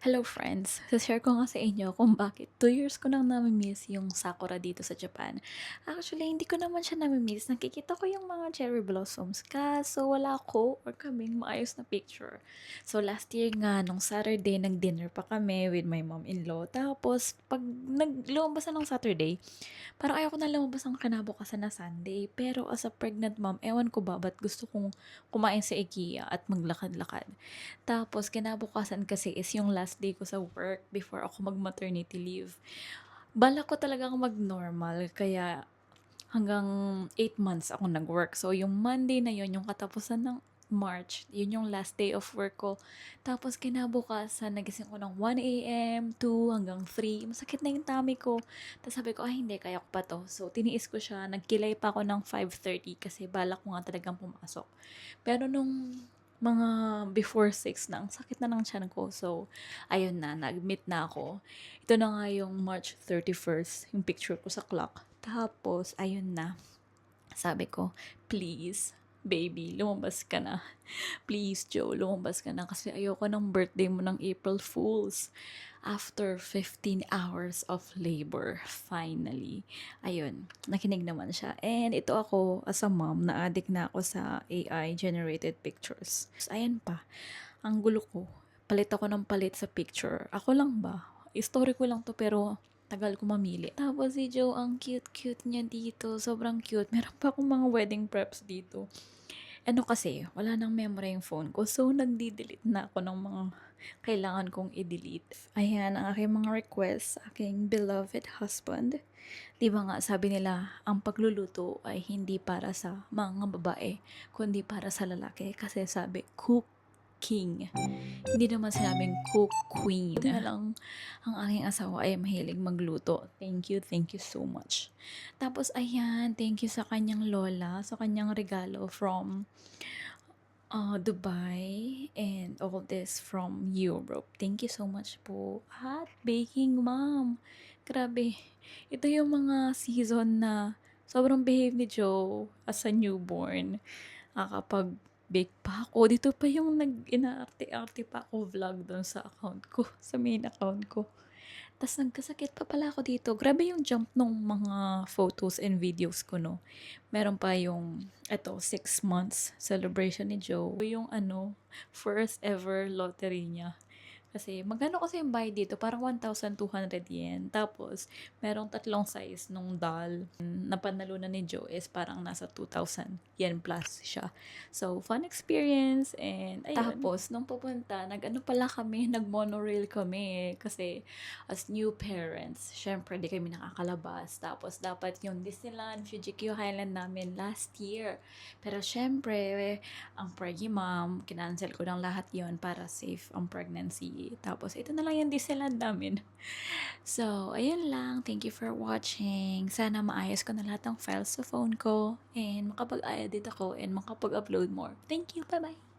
Hello friends! Share ko nga sa inyo kung bakit 2 years ko nang nami-miss yung sakura dito sa Japan. Actually, hindi ko naman siya nami-miss. Nakikita ko yung mga cherry blossoms kaso wala ko or kaming maayos na picture. So last year nga, nung Saturday, nag-dinner pa kami with my mom-in-law. Tapos, pag lumabas na ng Saturday, parang ayaw ko na lumabas ng kinabukasan na Sunday. Pero as a pregnant mom, ewan ko ba, ba't gusto kong kumain sa IKEA at maglakad-lakad. Tapos, kinabukasan kasi is yung last day ko sa work before ako mag-maternity leave. Balak ko talagang mag-normal, kaya hanggang 8 months ako nag-work. So, yung Monday na yun, yung katapusan ng March, yun yung last day of work ko. Tapos, kinabukasan, nagising ko ng 1 a.m., 2 hanggang 3. Masakit na yung tummy ko. Tapos sabi ko, ay hindi, kaya ko pa to. So, tiniis ko siya. Nagkilay pa ako ng 5:30 kasi balak ko nga talagang pumasok. Pero nung mga before 6 na, ang sakit na ng tiyan ko. So, ayun na, nag-admit na ako. Ito na nga yung March 31st, yung picture ko sa clock. Tapos, ayun na. Sabi ko, please, baby, lumabas ka na. Please, Joe, lumabas ka na kasi ayoko ng birthday mo ng April Fools. After 15 hours of labor, finally. Ayun, nakinig naman siya. And ito ako, as a mom, na-addict na ako sa AI-generated pictures. Ayan pa, ang gulo ko. Palit ako ng palit sa picture. Ako lang ba? Story ko lang to pero tagal ko mamili. Tapos si Joe, ang cute-cute niya dito. Sobrang cute. Meron pa akong mga wedding preps dito. Ano kasi, wala nang memory yung phone ko. So, nagdi-delete na ako ng mga kailangan kong i-delete. Ayan, ang aking mga requests sa aking beloved husband. Di ba nga, sabi nila, ang pagluluto ay hindi para sa mga babae, kundi para sa lalaki. Kasi sabi, cooking. Hindi naman sinabing cook queen. Buti na lang ang aking asawa ay mahilig magluto. Thank you so much. Tapos ayan, thank you sa kanyang lola, sa kanyang regalo from Dubai and all this from Europe. Thank you so much po. At baking mom. Grabe. Ito yung mga season na sobrang behave ni Joe as a newborn. Kapag bake pa ako. Dito pa yung nag-inaarte-arte pa ako vlog doon sa account ko, sa main account ko. Tas nagkasakit pa pala ako dito. Grabe yung jump nung mga photos and videos ko, no. Meron pa yung, eto, 6 months celebration ni Joe. Yung first ever lottery niya. Kasi, magkano kasi yung bayad dito? Parang 1,200 yen. Tapos, merong tatlong size nung doll. Napanalo na ni Joe is parang nasa 2,000 yen plus siya. So, fun experience. And, ayun. Tapos, nung pupunta, nag-ano pala kami, nag-monorail kami. Kasi, as new parents, syempre, di kami nakakalabas. Tapos, dapat yung Disneyland, Fuji-Q Highland namin last year. Pero, syempre, ang preggy mom, kinancel ko lang lahat yon para safe ang pregnancy. Tapos, ito na lang yung Disneyland namin. So, ayun lang. Thank you for watching. Sana maayos ko na lahat ng files sa phone ko and makapag-edit ako and makapag-upload more. Thank you. Bye-bye.